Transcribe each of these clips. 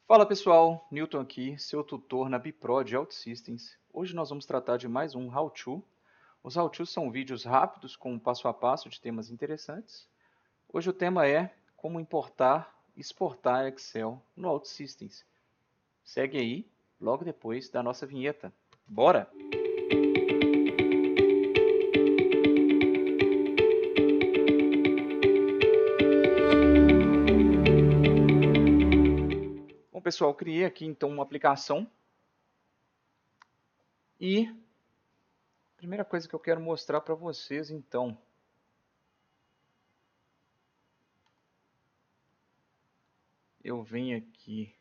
Fala pessoal, Newton aqui, seu tutor na Biprod OutSystems. Hoje nós vamos tratar de mais um How-To. Os How-Tos são vídeos rápidos com passo a passo de temas interessantes. Hoje o tema é como importar e exportar Excel no OutSystems. Segue aí, logo depois da nossa vinheta. Bora! Bom pessoal, criei aqui então uma aplicação e a primeira coisa que eu quero mostrar para vocês então eu venho aqui,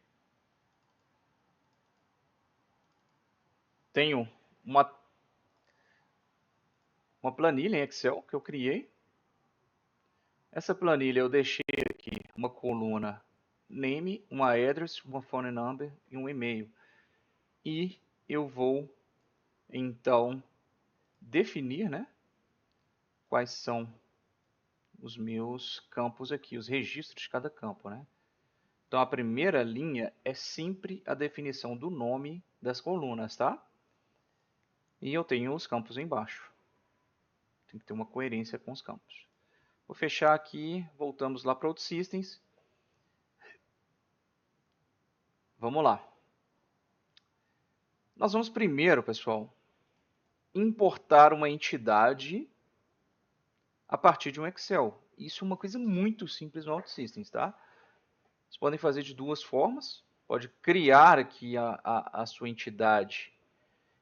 tenho uma planilha em Excel que eu criei. Essa planilha eu deixei aqui uma coluna name, uma address, uma phone number e um e-mail. E eu vou então definir, né, quais são os meus campos aqui, os registros de cada campo, né? Então a primeira linha é sempre a definição do nome das colunas, tá? E eu tenho os campos embaixo. Tem que ter uma coerência com os campos. Vou fechar aqui, voltamos lá para OutSystems. Vamos lá. Nós vamos primeiro, pessoal, importar uma entidade a partir de um Excel. Isso é uma coisa muito simples no OutSystems, tá? Vocês podem fazer de duas formas. Pode criar aqui a sua entidade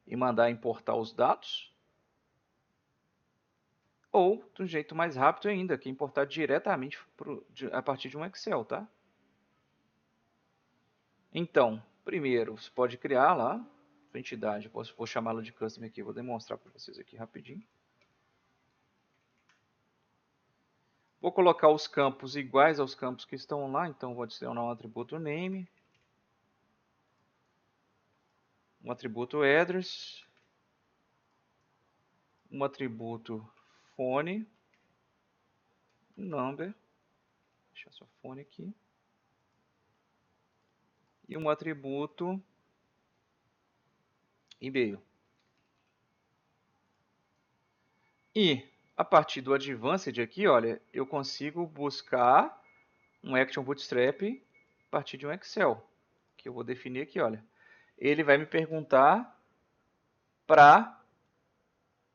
e mandar importar os dados. Ou, de um jeito mais rápido ainda, que é importar diretamente a partir de um Excel, tá? Então, primeiro, você pode criar lá sua entidade. Vou chamá-la de Customer aqui. Vou demonstrar para vocês aqui rapidinho. Vou colocar os campos iguais aos campos que estão lá, então vou adicionar um atributo name, um atributo address, um atributo phone, number, deixa só phone aqui, e um atributo e-mail. E a partir do Advanced aqui, olha, eu consigo buscar um Action Bootstrap a partir de um Excel, que eu vou definir aqui, olha. Ele vai me perguntar para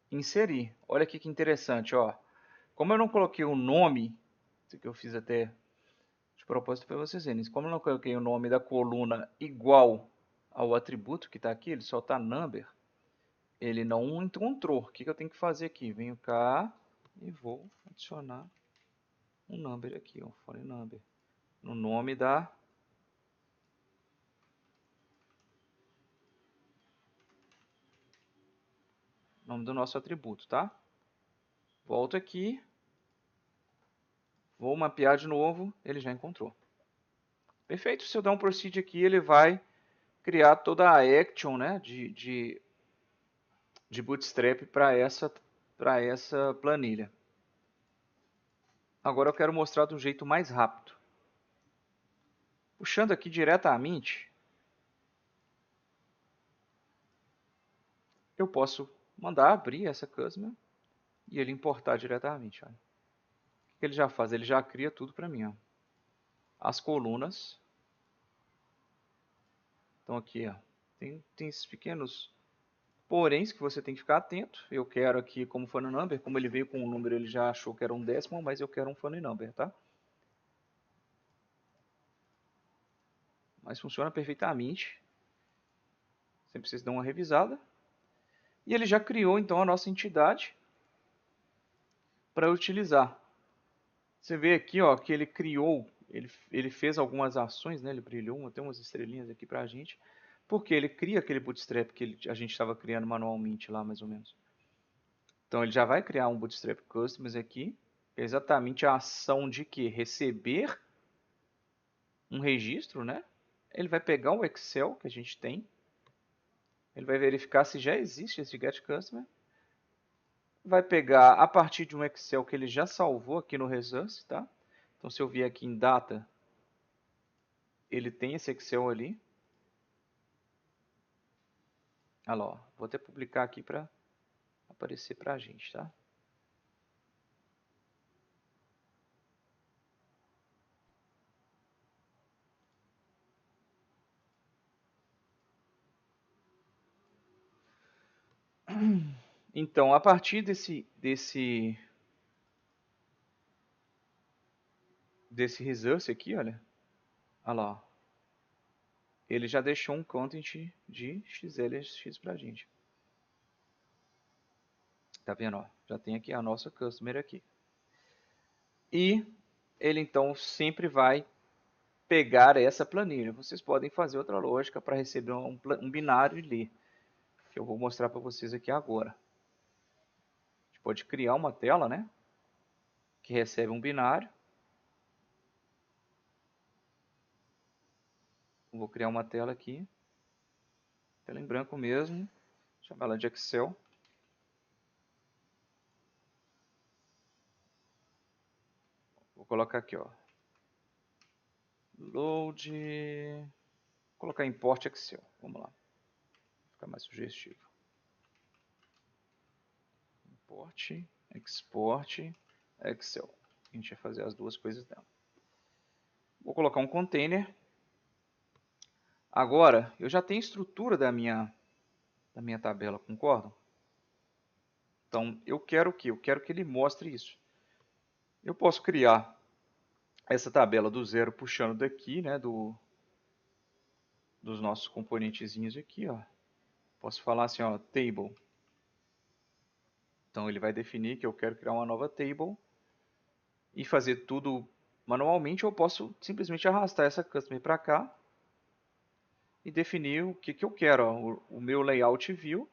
inserir. Olha aqui que interessante, ó. Como eu não coloquei o nome, isso que eu fiz até de propósito para vocês verem, como eu não coloquei o nome da coluna igual ao atributo que está aqui, ele só está number, ele não encontrou. O que eu tenho que fazer aqui? Venho cá e vou adicionar um number aqui, um phone number, no nome nome do nosso atributo, tá? Volto aqui, vou mapear de novo, ele já encontrou. Perfeito, se eu dar um proceed aqui, ele vai criar toda a action, né, de Bootstrap para essa planilha. Agora eu quero mostrar de um jeito mais rápido. Puxando aqui diretamente, eu posso mandar abrir essa Customer e ele importar diretamente. Olha. O que ele já faz? Ele já cria tudo para mim. Ó. As colunas estão aqui. Ó. Tem esses pequenos poréns que você tem que ficar atento. Eu quero aqui como phone number, como ele veio com um número, ele já achou que era um décimo, mas eu quero um phone number, tá? Mas funciona perfeitamente. Sempre vocês dão uma revisada. E ele já criou então a nossa entidade para utilizar. Você vê aqui, ó, que ele criou, ele fez algumas ações, né? Ele brilhou, tem umas estrelinhas aqui para a gente, porque ele cria aquele bootstrap que a gente estava criando manualmente lá, mais ou menos. Então ele já vai criar um bootstrap customers aqui, que é exatamente a ação de que receber um registro, né? Ele vai pegar o Excel que a gente tem, ele vai verificar se já existe esse get customer, vai pegar a partir de um Excel que ele já salvou aqui no Resource, tá? Então se eu vier aqui em Data, ele tem esse Excel ali. Olha lá, ó. Vou até publicar aqui para aparecer para a gente, tá? Então, a partir desse resource aqui, olha lá, ó. Ele já deixou um content de XLSX pra gente. Tá vendo, ó? Já tem aqui a nossa customer aqui. E ele então sempre vai pegar essa planilha. Vocês podem fazer outra lógica para receber um binário e ler, que eu vou mostrar para vocês aqui agora. A gente pode criar uma tela, né, que recebe um binário. Vou criar uma tela aqui, tela em branco mesmo, chamar ela de Excel. Vou colocar aqui, ó, load, vou colocar import Excel, vamos lá, ficar mais sugestivo. Import, export, Excel. A gente vai fazer as duas coisas dela. Vou colocar um container. Agora, eu já tenho estrutura da minha tabela, concordam? Então, eu quero o quê? Eu quero que ele mostre isso. Eu posso criar essa tabela do zero puxando daqui, né, dos nossos componentezinhos aqui, ó. Posso falar assim, ó, table. Então, ele vai definir que eu quero criar uma nova table e fazer tudo manualmente. Ou posso simplesmente arrastar essa customer para cá e definir o que eu quero, ó, o meu layout view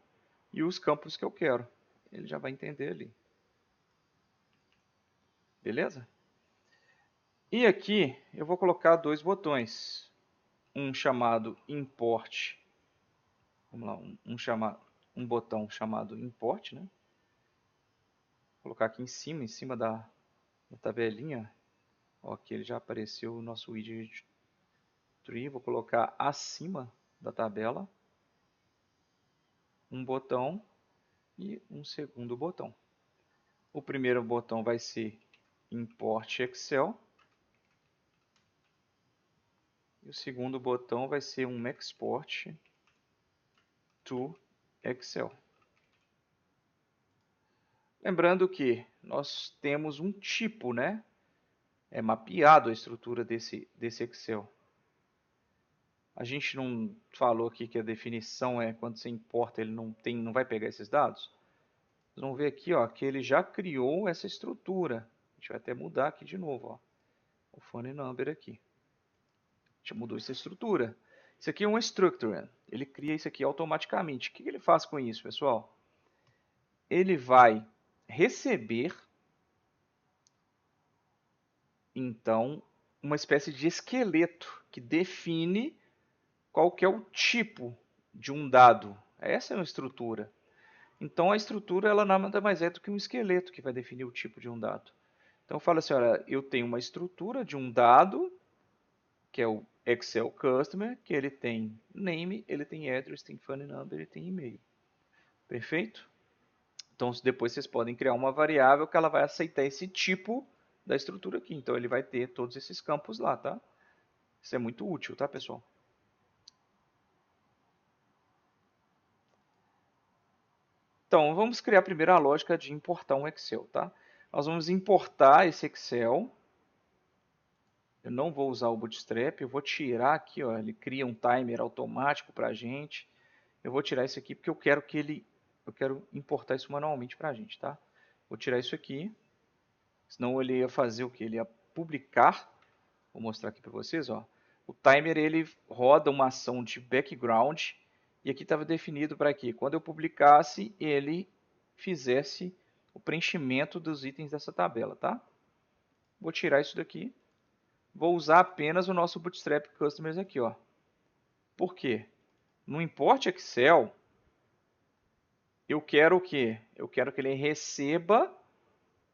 e os campos que eu quero. Ele já vai entender ali. Beleza? E aqui eu vou colocar dois botões. Um chamado import. Vamos lá, um botão chamado import, né? Vou colocar aqui em cima da tabelinha. Ó, aqui ele já apareceu o nosso widget tree. Vou colocar acima da tabela um botão e um segundo botão. O primeiro botão vai ser import Excel. E o segundo botão vai ser um export to Excel. Lembrando que nós temos um tipo, né? É mapeado a estrutura desse Excel. A gente não falou aqui que a definição é quando você importa, ele não vai pegar esses dados? Vocês vão ver aqui, ó, que ele já criou essa estrutura. A gente vai até mudar aqui de novo, ó, o funny number aqui. A gente mudou essa estrutura. Isso aqui é um structure. Ele cria isso aqui automaticamente. O que ele faz com isso, pessoal? Ele vai receber, então, uma espécie de esqueleto que define qual que é o tipo de um dado. Essa é uma estrutura. Então, a estrutura ela nada mais é do que um esqueleto que vai definir o tipo de um dado. Então, fala assim, olha, eu tenho uma estrutura de um dado, que é o Excel Customer, que ele tem name, ele tem address, tem phone number, ele tem e-mail. Perfeito? Então, depois vocês podem criar uma variável que ela vai aceitar esse tipo da estrutura aqui. Então, ele vai ter todos esses campos lá, tá? Isso é muito útil, tá, pessoal? Então, vamos criar primeiro a lógica de importar um Excel, tá? Nós vamos importar esse Excel. Eu não vou usar o Bootstrap, eu vou tirar aqui, ó, ele cria um timer automático para a gente. Eu vou tirar isso aqui porque eu quero importar isso manualmente para a gente, tá? Vou tirar isso aqui, senão ele ia fazer o que? Ele ia publicar. Vou mostrar aqui para vocês, ó. O timer ele roda uma ação de background e aqui estava definido para que quando eu publicasse ele fizesse o preenchimento dos itens dessa tabela, tá? Vou tirar isso daqui. Vou usar apenas o nosso Bootstrap Customers aqui, ó. Por quê? No import Excel, eu quero o quê? Eu quero que ele receba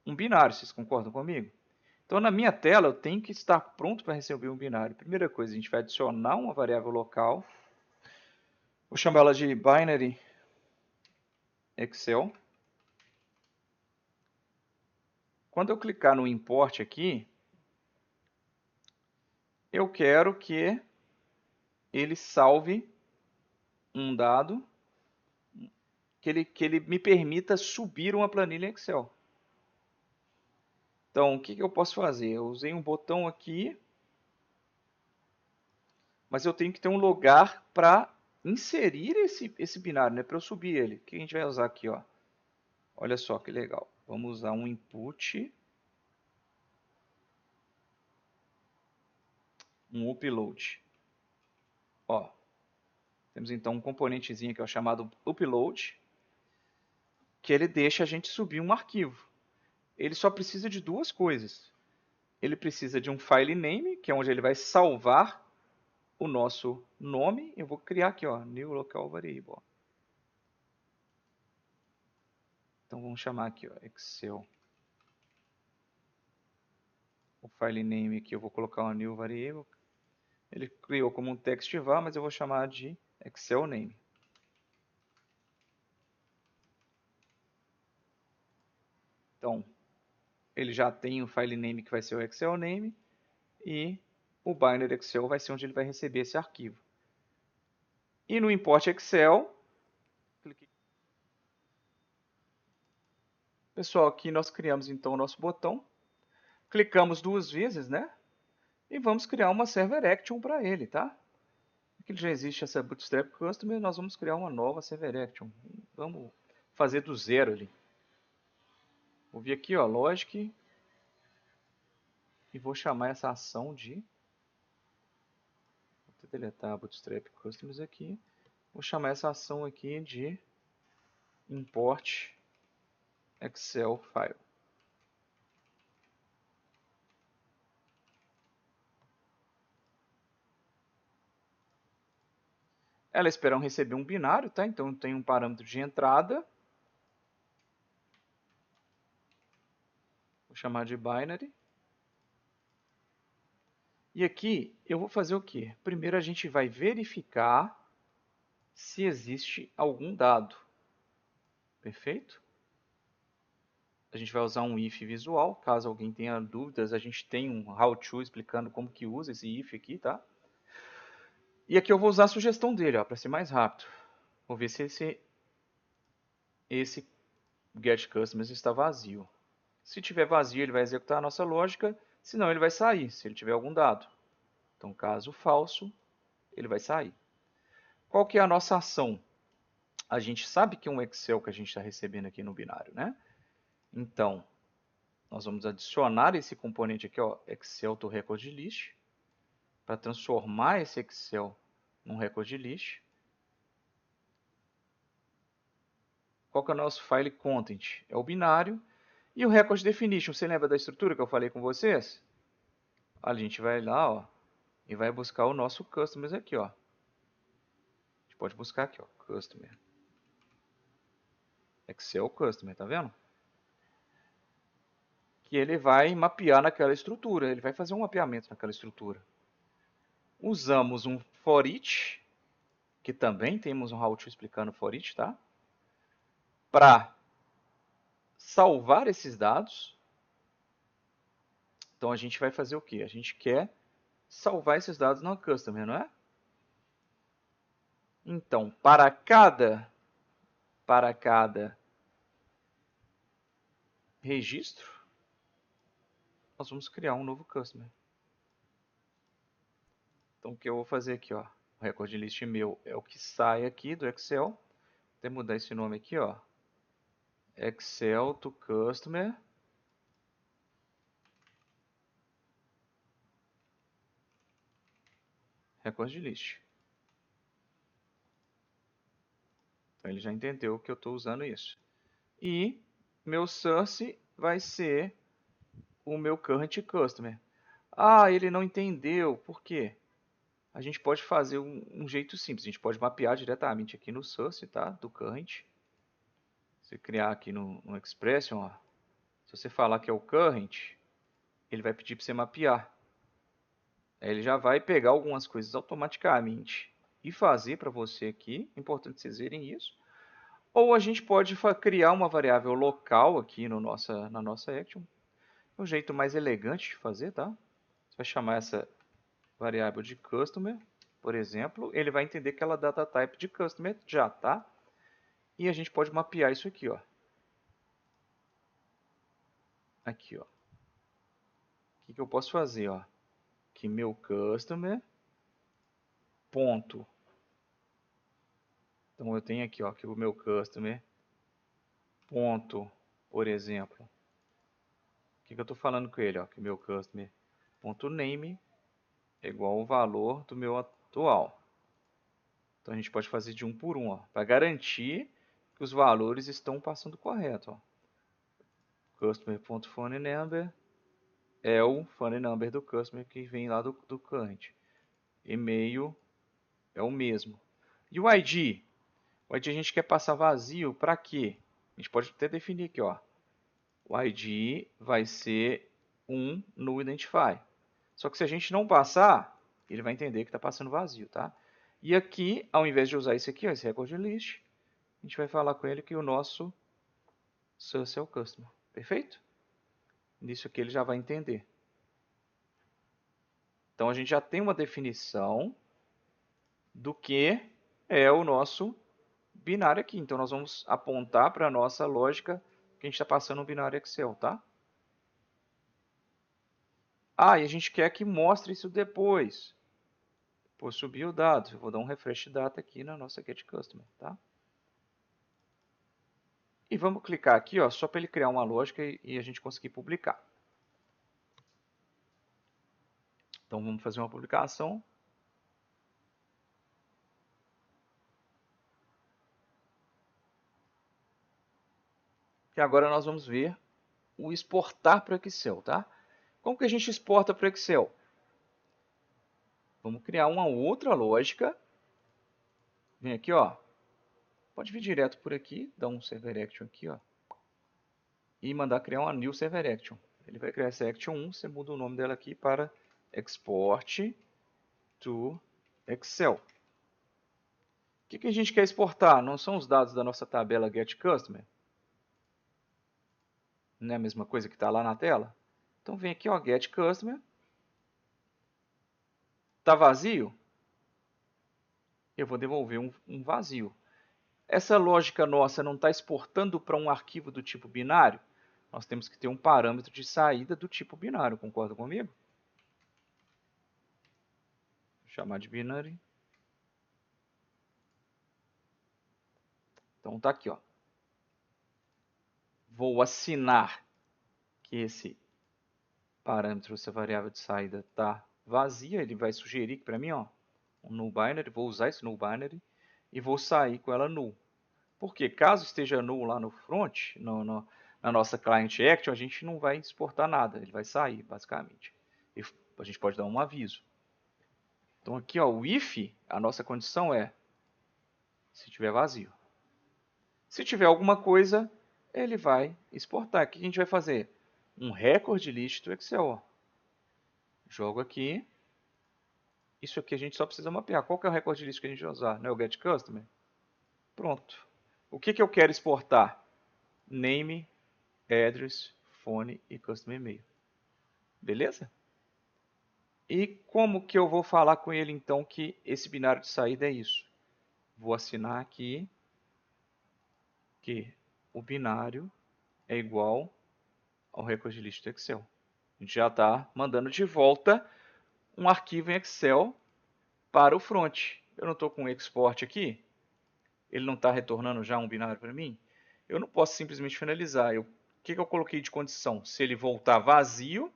um binário, vocês concordam comigo? Então, na minha tela, eu tenho que estar pronto para receber um binário. Primeira coisa, a gente vai adicionar uma variável local. Vou chamar ela de binary Excel. Quando eu clicar no import aqui, eu quero que ele salve um dado que ele me permita subir uma planilha Excel. Então, o que eu posso fazer? Eu usei um botão aqui, mas eu tenho que ter um lugar para inserir esse binário, né? Para eu subir ele. O que a gente vai usar aqui? Ó? Olha só que legal. Vamos usar um input, um upload. Ó, temos então um componentezinho aqui ó, chamado upload, que ele deixa a gente subir um arquivo. Ele só precisa de duas coisas. Ele precisa de um file name, que é onde ele vai salvar o nosso nome. Eu vou criar aqui, ó, new local variable. Então vamos chamar aqui, ó, Excel. O file name aqui eu vou colocar uma new variable. Ele criou como um text var, mas eu vou chamar de Excel name. Então, ele já tem o file name que vai ser o Excel name e o binary Excel vai ser onde ele vai receber esse arquivo. E no import Excel, pessoal, aqui nós criamos então o nosso botão, clicamos duas vezes, né? E vamos criar uma server action para ele, tá? Aqui já existe essa Bootstrap Customer, nós vamos criar uma nova server action. Vamos fazer do zero ali. Vou vir aqui, ó, Logic, e vou chamar essa ação de... Vou deletar a Bootstrap Customers aqui. Vou chamar essa ação aqui de import Excel file. Ela espera receber um binário, tá? Então tem um parâmetro de entrada. Vou chamar de binary. E aqui eu vou fazer o quê? Primeiro a gente vai verificar se existe algum dado. Perfeito? A gente vai usar um if visual. Caso alguém tenha dúvidas, a gente tem um how-to explicando como que usa esse if aqui, tá? E aqui eu vou usar a sugestão dele, para ser mais rápido. Vou ver se esse get customers está vazio. Se tiver vazio, ele vai executar a nossa lógica, senão ele vai sair, se ele tiver algum dado. Então, caso falso, ele vai sair. Qual que é a nossa ação? A gente sabe que é um Excel que a gente está recebendo aqui no binário, né? Então, nós vamos adicionar esse componente aqui, ó, Excel to record list, para transformar esse Excel num record list. Qual que é o nosso file content? É o binário. E o record definition, você lembra da estrutura que eu falei com vocês? A gente vai lá, ó, e vai buscar o nosso customers aqui, ó. A gente pode buscar aqui, ó, customer. Excel customer, tá vendo? Que ele vai mapear naquela estrutura, ele vai fazer um mapeamento naquela estrutura. Usamos um for each, que também temos um how to explicando for each, tá? Para salvar esses dados. Então a gente vai fazer o quê? A gente quer salvar esses dados na customer, não é? Então, para cada registro, nós vamos criar um novo customer. Então, o que eu vou fazer aqui, ó, o record list meu é o que sai aqui do Excel. Vou até mudar esse nome aqui, ó, Excel to Customer. Record list. Então, ele já entendeu que eu estou usando isso. E meu source vai ser o meu current customer. Ah, ele não entendeu. Por quê? A gente pode fazer um jeito simples. A gente pode mapear diretamente aqui no source, tá? Do current. Você criar aqui no expression, ó. Se você falar que é o current, ele vai pedir para você mapear. Aí ele já vai pegar algumas coisas automaticamente e fazer para você aqui. É importante vocês verem isso. Ou a gente pode criar uma variável local aqui no na nossa action. É um jeito mais elegante de fazer, tá? Você vai chamar essa variável de customer, por exemplo. Ele vai entender que ela é data type de customer já, tá? E a gente pode mapear isso aqui, ó. Aqui, ó. O que eu posso fazer, ó? Que meu customer ponto. Então eu tenho aqui, ó, que o meu customer ponto, por exemplo. O que eu estou falando com ele, ó? Que meu customer ponto name é igual ao valor do meu atual. Então a gente pode fazer de um por um, ó, para garantir que os valores estão passando correto, ó. Customer.phoneNumber é o phone number do customer que vem lá do current. E-mail é o mesmo. E o ID? O ID a gente quer passar vazio para quê? A gente pode até definir aqui, ó. O ID vai ser um no Identify. Só que se a gente não passar, ele vai entender que está passando vazio, tá? E aqui, ao invés de usar esse aqui, ó, esse record list, a gente vai falar com ele que o nosso source é o customer. Perfeito? Nisso aqui ele já vai entender. Então a gente já tem uma definição do que é o nosso binário aqui. Então nós vamos apontar para a nossa lógica que a gente está passando um binário Excel, tá? Ah, e a gente quer que mostre isso depois. Pô, subiu o dado. Eu vou dar um refresh data aqui na nossa get customer, tá? E vamos clicar aqui, ó, só para ele criar uma lógica e a gente conseguir publicar. Então vamos fazer uma publicação. E agora nós vamos ver o exportar para o Excel, tá? Como que a gente exporta para o Excel? Vamos criar uma outra lógica. Vem aqui, ó. Pode vir direto por aqui, dar um server action aqui, ó. E mandar criar uma new server action. Ele vai criar essa action 1, você muda o nome dela aqui para export to Excel. O que a gente quer exportar? Não são os dados da nossa tabela getCustomer? Não é a mesma coisa que está lá na tela? Então vem aqui, ó, getCustomer. Está vazio? Eu vou devolver um vazio. Essa lógica nossa não está exportando para um arquivo do tipo binário? Nós temos que ter um parâmetro de saída do tipo binário, concorda comigo? Vou chamar de binary. Então tá aqui, ó. Vou assinar que esse parâmetro, essa variável de saída está vazia. Ele vai sugerir para mim, ó, um null binary. Vou usar esse null binary e vou sair com ela null. Porque caso esteja null lá no front, na nossa client action, a gente não vai exportar nada. Ele vai sair, basicamente. E a gente pode dar um aviso. Então aqui, ó, o if, a nossa condição é se tiver vazio. Se tiver alguma coisa, ele vai exportar. O que a gente vai fazer? Um record list do Excel. Ó. Jogo aqui. Isso aqui a gente só precisa mapear. Qual que é o record list que a gente vai usar? Não é o get customer? Pronto. O que eu quero exportar? Name, address, phone e customer e-mail. Beleza? E como que eu vou falar com ele então que esse binário de saída é isso? Vou assinar aqui que o binário é igual ao record list do Excel. A gente já está mandando de volta um arquivo em Excel para o front. Eu não estou com o export aqui, ele não está retornando já um binário para mim. Eu não posso simplesmente finalizar. O que eu coloquei de condição? Se ele voltar vazio,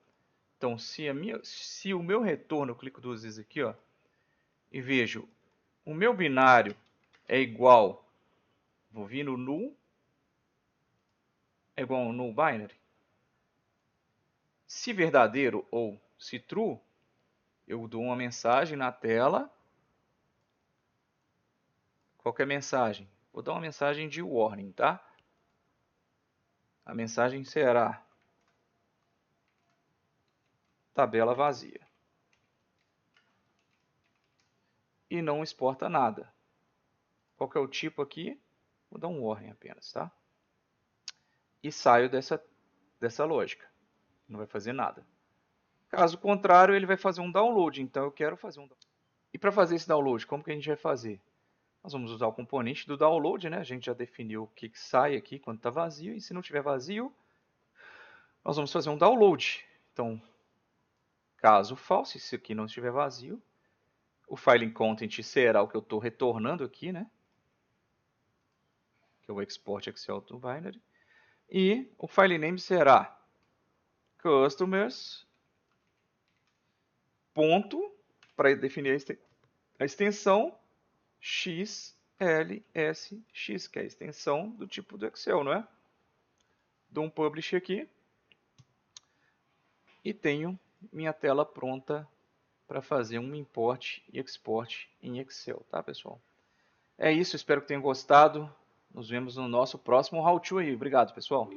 então se o meu retorno, eu clico duas vezes aqui, ó, e vejo o meu binário é igual, vou vir no null, é igual ao null binary. Se verdadeiro ou se true, eu dou uma mensagem na tela. Qual que é a mensagem? Vou dar uma mensagem de warning, tá? A mensagem será tabela vazia. E não exporta nada. Qual que é o tipo aqui? Vou dar um warning apenas, tá? E saio dessa lógica. Não vai fazer nada. Caso contrário, ele vai fazer um download. Então eu quero fazer um download. E para fazer esse download, como que a gente vai fazer? Nós vamos usar o componente do download, né? A gente já definiu o que sai aqui quando está vazio. E se não tiver vazio, nós vamos fazer um download. Então, caso false, se aqui não estiver vazio, o file content será o que eu estou retornando aqui, né? Que é o export Excel to binary. E o file name será customers, ponto, para definir a extensão XLSX, que é a extensão do tipo do Excel, não é? Dou um publish aqui e tenho minha tela pronta para fazer um import e export em Excel, tá, pessoal? É isso, espero que tenham gostado. Nos vemos no nosso próximo How To aí. Obrigado, pessoal.